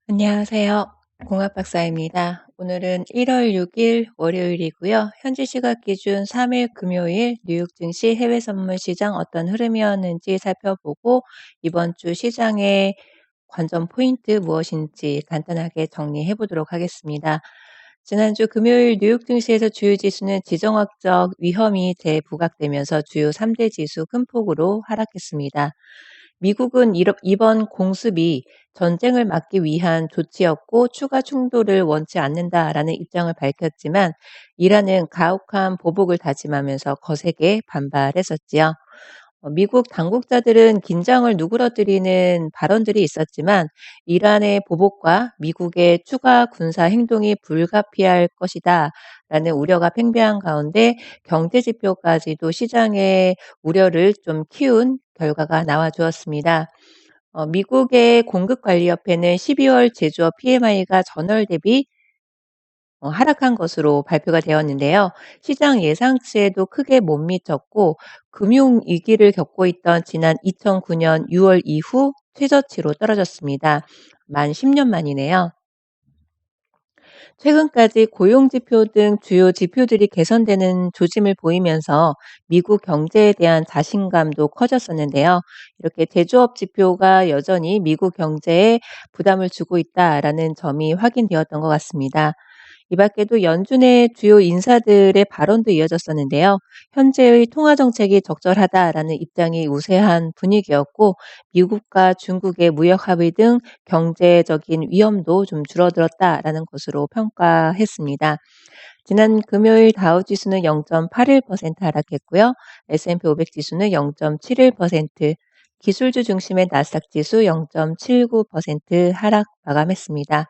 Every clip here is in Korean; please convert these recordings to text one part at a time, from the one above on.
안녕하세요. 공학 박사입니다. 오늘은 1월 6일 월요일이고요. 현지 시각 기준 3일 금요일 뉴욕 증시 해외 선물 시장 어떤 흐름이었는지 살펴보고 이번 주 시장의 관전 포인트 무엇인지 간단하게 정리해 보도록 하겠습니다. 지난주 금요일 뉴욕 증시에서 주요 지수는 지정학적 위험이 재부각되면서 주요 3대 지수 큰 폭으로 하락했습니다. 미국은 이번 공습이 전쟁을 막기 위한 조치였고 추가 충돌을 원치 않는다라는 입장을 밝혔지만 이란은 가혹한 보복을 다짐하면서 거세게 반발했었지요. 미국 당국자들은 긴장을 누그러뜨리는 발언들이 있었지만 이란의 보복과 미국의 추가 군사 행동이 불가피할 것이다 라는 우려가 팽배한 가운데 경제 지표까지도 시장의 우려를 좀 키운 결과가 나와 주었습니다. 미국의 공급관리협회는 12월 제조업 PMI가 전월 대비 하락한 것으로 발표가 되었는데요. 시장 예상치에도 크게 못 미쳤고 금융위기를 겪고 있던 지난 2009년 6월 이후 최저치로 떨어졌습니다. 만 10년 만이네요. 최근까지 고용지표 등 주요 지표들이 개선되는 조짐을 보이면서 미국 경제에 대한 자신감도 커졌었는데요. 이렇게 제조업 지표가 여전히 미국 경제에 부담을 주고 있다라는 점이 확인되었던 것 같습니다. 이 밖에도 연준의 주요 인사들의 발언도 이어졌었는데요. 현재의 통화 정책이 적절하다라는 입장이 우세한 분위기였고 미국과 중국의 무역 합의 등 경제적인 위험도 좀 줄어들었다라는 것으로 평가했습니다. 지난 금요일 다우 지수는 0.81% 하락했고요. S&P 500 지수는 0.71%, 기술주 중심의 나스닥 지수 0.79% 하락 마감했습니다.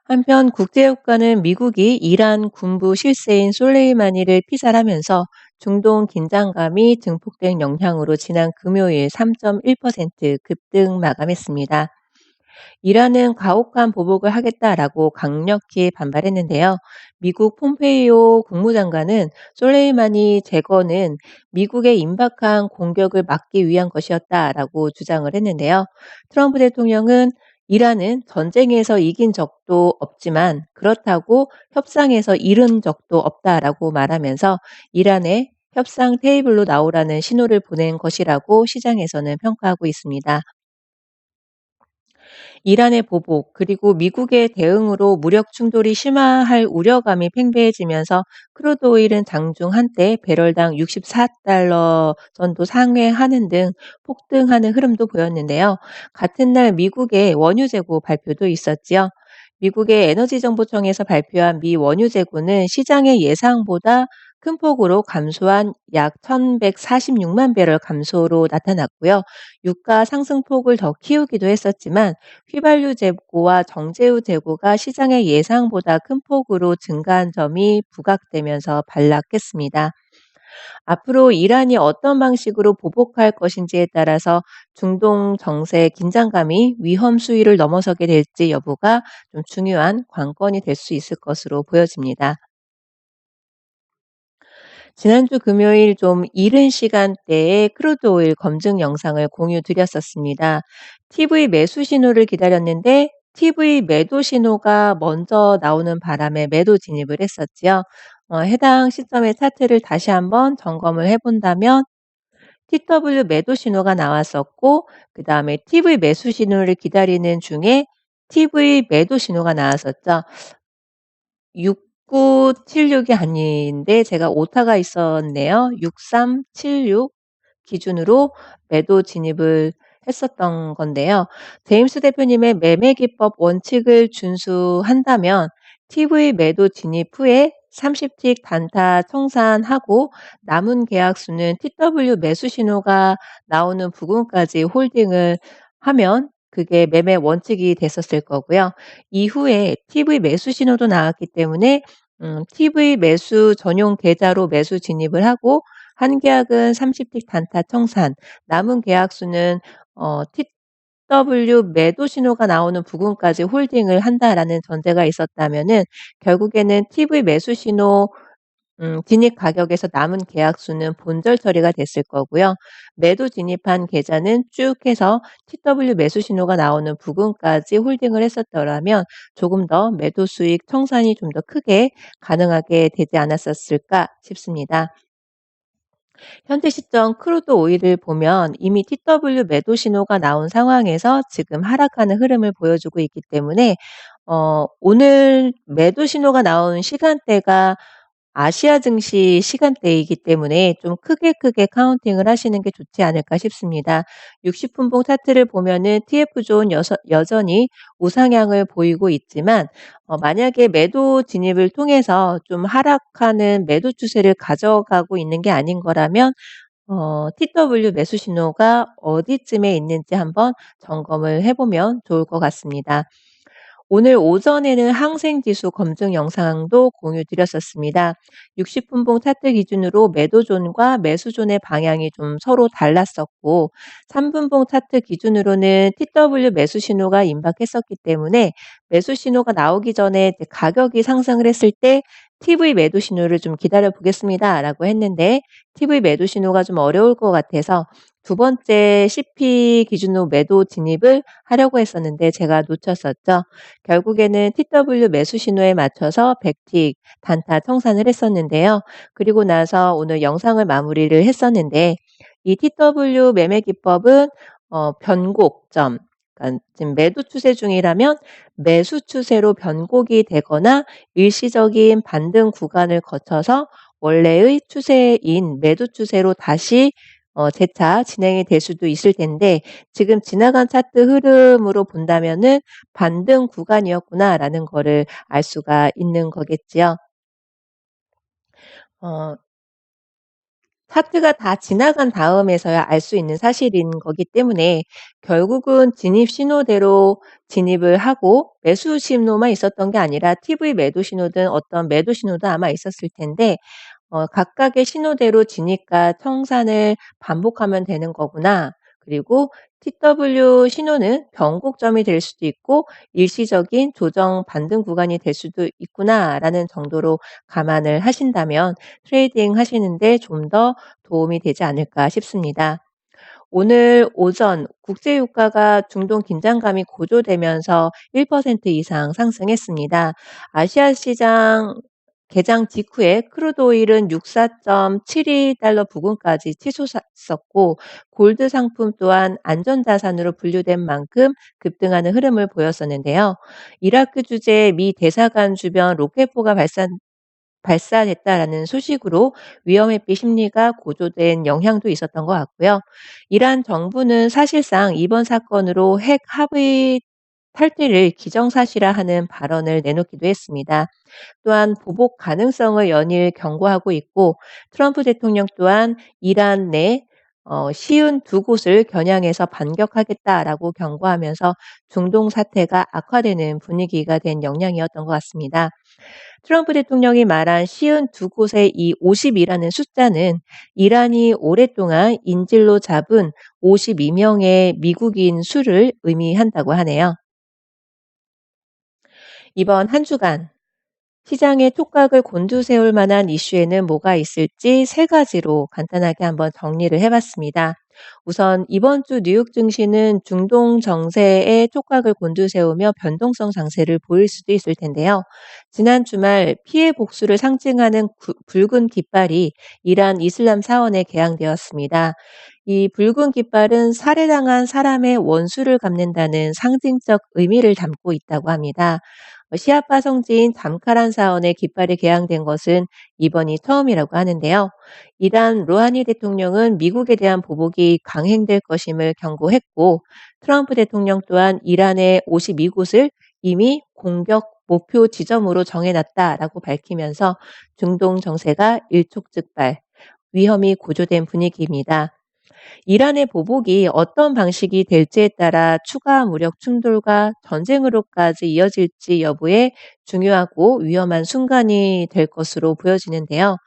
한편 국제유가는 미국이 이란 군부 실세인 솔레이마니를 피살하면서 중동 긴장감이 증폭된 영향으로 지난 금요일 3.1% 급등 마감했습니다. 이란은 가혹한 보복을 하겠다라고 강력히 반발했는데요. 미국 폼페이오 국무장관은 솔레이마니 제거는 미국의 임박한 공격을 막기 위한 것이었다라고 주장을 했는데요. 트럼프 대통령은 이란은 전쟁에서 이긴 적도 없지만 그렇다고 협상에서 잃은 적도 없다라고 말하면서 이란의 협상 테이블로 나오라는 신호를 보낸 것이라고 시장에서는 평가하고 있습니다. 이란의 보복 그리고 미국의 대응으로 무력 충돌이 심화할 우려감이 팽배해지면서 크루드 오일은 장중 한때 배럴당 64달러 정도 상회하는 등 폭등하는 흐름도 보였는데요. 같은 날 미국의 원유 재고 발표도 있었지요. 미국의 에너지정보청에서 발표한 미 원유 재고는 시장의 예상보다 큰 폭으로 감소한 약 1,146만 배럴 감소로 나타났고요. 유가 상승폭을 더 키우기도 했었지만 휘발유 재고와 정제유 재고가 시장의 예상보다 큰 폭으로 증가한 점이 부각되면서 반락했습니다. 앞으로 이란이 어떤 방식으로 보복할 것인지에 따라서 중동 정세 긴장감이 위험 수위를 넘어서게 될지 여부가 좀 중요한 관건이 될 수 있을 것으로 보여집니다. 지난주 금요일 좀 이른 시간대에 크루드 오일 검증 영상을 공유 드렸었습니다. TV 매수 신호를 기다렸는데 TV 매도 신호가 먼저 나오는 바람에 매도 진입을 했었지요. 해당 시점의 차트를 다시 한번 점검을 해본다면 TW 매도 신호가 나왔었고 그다음에 TV 매수 신호를 기다리는 중에 TV 매도 신호가 나왔었죠. 6976이 아닌데 제가 오타가 있었네요. 6376 기준으로 매도 진입을 했었던 건데요. 제임스 대표님의 매매 기법 원칙을 준수한다면 TV 매도 진입 후에 30틱 단타 청산하고 남은 계약수는 TW 매수 신호가 나오는 부분까지 홀딩을 하면 그게 매매 원칙이 됐었을 거고요. 이후에 TV 매수 신호도 나왔기 때문에 TV 매수 전용 계좌로 매수 진입을 하고 한 계약은 30틱 단타 청산, 남은 계약수는 TW 매도 신호가 나오는 부분까지 홀딩을 한다라는 전제가 있었다면은 결국에는 TV 매수 신호 진입 가격에서 남은 계약수는 본절 처리가 됐을 거고요. 매도 진입한 계좌는 쭉 해서 TW 매수 신호가 나오는 부근까지 홀딩을 했었더라면 조금 더 매도 수익 청산이 좀 더 크게 가능하게 되지 않았었을까 싶습니다. 현재 시점 크루드 오일을 보면 이미 TW 매도 신호가 나온 상황에서 지금 하락하는 흐름을 보여주고 있기 때문에 오늘 매도 신호가 나온 시간대가 아시아 증시 시간대이기 때문에 좀 크게 카운팅을 하시는 게 좋지 않을까 싶습니다. 60분봉 차트를 보면은 TF 존 여전히 우상향을 보이고 있지만 만약에 매도 진입을 통해서 좀 하락하는 매도 추세를 가져가고 있는 게 아닌 거라면 TW 매수 신호가 어디쯤에 있는지 한번 점검을 해 보면 좋을 것 같습니다. 오늘 오전에는 항생지수 검증 영상도 공유 드렸었습니다. 60분봉 차트 기준으로 매도존과 매수존의 방향이 좀 서로 달랐었고 3분봉 차트 기준으로는 TW 매수 신호가 임박했었기 때문에 매수 신호가 나오기 전에 이제 가격이 상승을 했을 때 TV 매도 신호를 좀 기다려 보겠습니다라고 했는데 TV 매도 신호가 좀 어려울 것 같아서 두 번째 CP 기준으로 매도 진입을 하려고 했었는데 제가 놓쳤었죠. 결국에는 TW 매수 신호에 맞춰서 백틱 단타 청산을 했었는데요. 그리고 나서 오늘 영상을 마무리를 했었는데 이 TW 매매 기법은 변곡점, 그러니까 지금 매도 추세 중이라면 매수 추세로 변곡이 되거나 일시적인 반등 구간을 거쳐서 원래의 추세인 매도 추세로 다시 재차 진행이 될 수도 있을 텐데 지금 지나간 차트 흐름으로 본다면은 '반등 구간이었구나.'라는 거를 알 수가 있는 거겠지요. 어 차트가 다 지나간 다음에서야 알 수 있는 사실인 거기 때문에 결국은 진입 신호대로 진입을 하고 매수 신호만 있었던 게 아니라 TV 매도 신호든 어떤 매도 신호도 아마 있었을 텐데 각각의 신호대로 진입과 청산을 반복하면 되는 거구나. 그리고 TW 신호는 변곡점이 될 수도 있고 일시적인 조정 반등 구간이 될 수도 있구나라는 정도로 감안을 하신다면 트레이딩 하시는데 좀 더 도움이 되지 않을까 싶습니다. 오늘 오전 국제 유가가 중동 긴장감이 고조되면서 1% 이상 상승했습니다. 아시아 시장 개장 직후에 크루드 오일은 64.72달러 부근까지 치솟았었고 골드 상품 또한 안전자산으로 분류된 만큼 급등하는 흐름을 보였었는데요. 이라크 주재 미 대사관 주변 로켓포가 발사됐다라는 소식으로 위험회피 심리가 고조된 영향도 있었던 것 같고요. 이란 정부는 사실상 이번 사건으로 핵 합의 탈퇴를 기정사실화하는 발언을 내놓기도 했습니다. 또한 보복 가능성을 연일 경고하고 있고 트럼프 대통령 또한 이란 내 쉬운 두 곳을 겨냥해서 반격하겠다라고 경고하면서 중동 사태가 악화되는 분위기가 된 영향이었던 것 같습니다. 트럼프 대통령이 말한 쉬운 두 곳의 이 50이라는 숫자는 이란이 오랫동안 인질로 잡은 52명의 미국인 수를 의미한다고 하네요. 이번 한 주간 시장의 촉각을 곤두세울 만한 이슈에는 뭐가 있을지 세 가지로 간단하게 한번 정리를 해봤습니다. 우선 이번 주 뉴욕 증시는 중동 정세의 촉각을 곤두세우며 변동성 장세를 보일 수도 있을 텐데요. 지난 주말 피해 복수를 상징하는 붉은 깃발이 이란 이슬람 사원에 개항되었습니다. 이 붉은 깃발은 살해당한 사람의 원수를 갚는다는 상징적 의미를 담고 있다고 합니다. 시아파 성지인 담카란 사원의 깃발이 개항된 것은 이번이 처음이라고 하는데요. 이란 로하니 대통령은 미국에 대한 보복이 강행될 것임을 경고했고 트럼프 대통령 또한 이란의 52곳을 이미 공격 목표 지점으로 정해놨다라고 밝히면서 중동 정세가 일촉즉발, 위험이 고조된 분위기입니다. 이란의 보복이 어떤 방식이 될지에 따라 추가 무력 충돌과 전쟁으로까지 이어질지 여부에 중요하고 위험한 순간이 될 것으로 보여지는데요.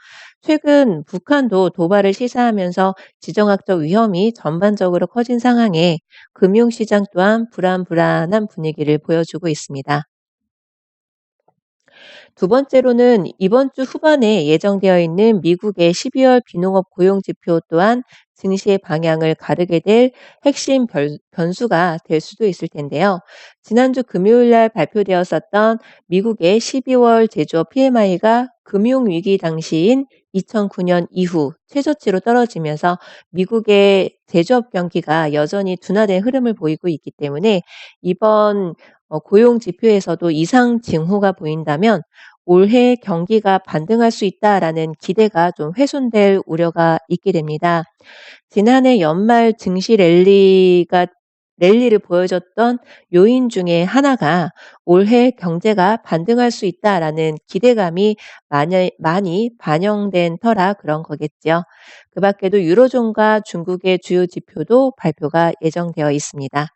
최근 북한도 도발을 시사하면서 지정학적 위험이 전반적으로 커진 상황에 금융시장 또한 불안한 분위기를 보여주고 있습니다. 두 번째로는 이번 주 후반에 예정되어 있는 미국의 12월 비농업 고용 지표 또한 증시의 방향을 가르게 될 핵심 변수가 될 수도 있을 텐데요. 지난주 금요일 날 발표되었었던 미국의 12월 제조업 PMI가 금융위기 당시인 2009년 이후 최저치로 떨어지면서 미국의 제조업 경기가 여전히 둔화된 흐름을 보이고 있기 때문에 이번 고용 지표에서도 이상 징후가 보인다면 올해 경기가 반등할 수 있다라는 기대가 좀 훼손될 우려가 있게 됩니다. 지난해 연말 증시 랠리를 보여줬던 요인 중에 하나가 올해 경제가 반등할 수 있다라는 기대감이 많이 반영된 터라 그런 거겠죠. 그 밖에도 유로존과 중국의 주요 지표도 발표가 예정되어 있습니다.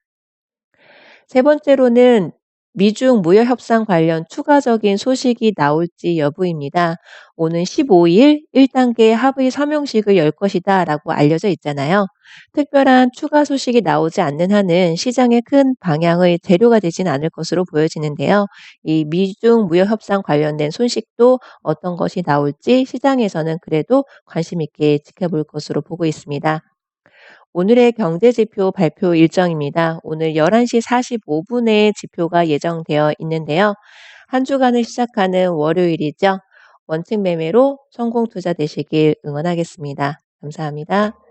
세 번째로는 미중 무역 협상 관련 추가적인 소식이 나올지 여부입니다. 오는 15일 1단계 합의 서명식을 열 것이다라고 알려져 있잖아요. 특별한 추가 소식이 나오지 않는 한은 시장의 큰 방향의 재료가 되진 않을 것으로 보여지는데요. 이 미중 무역 협상 관련된 소식도 어떤 것이 나올지 시장에서는 그래도 관심 있게 지켜볼 것으로 보고 있습니다. 오늘의 경제지표 발표 일정입니다. 오늘 11시 45분에 지표가 예정되어 있는데요. 한 주간을 시작하는 월요일이죠. 원칙 매매로 성공 투자 되시길 응원하겠습니다. 감사합니다.